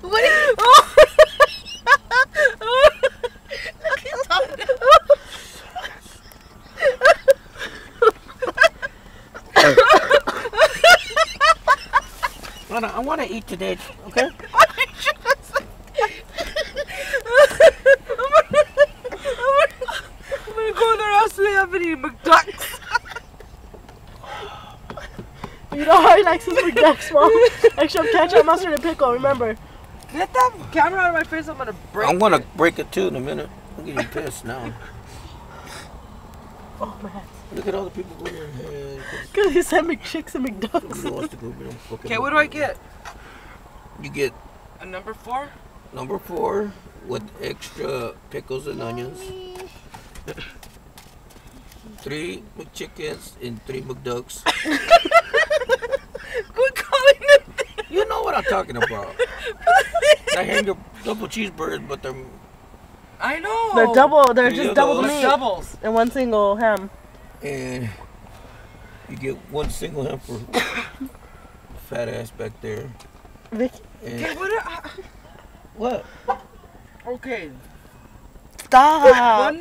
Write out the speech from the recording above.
What are you? I want to eat today, okay? I'm gonna go in their house and they have any McDucks. You know how he likes his McDucks, Mom? Extra ketchup, mustard, and pickle, remember. Get that camera out of my face, I'm gonna break it. I'm gonna break it too in a minute. I'm getting pissed now. Oh, man. Look at all the people going in here. Because he said McChicks and McDucks. Nobody wants to go get them fucking Okay, what do I get? You get A number 4? number 4 with extra pickles and onions. 3 McChickens and 3 McDucks. Quit calling them. You know what I'm talking about. I hang the double cheeseburgers, but they're I know. They're double, they're Yeah, just double the those. meat. Doubles. And one single ham. and you get 1 single ham for fat ass back there. Vicky? Okay, And what? what? Okay. Stop. One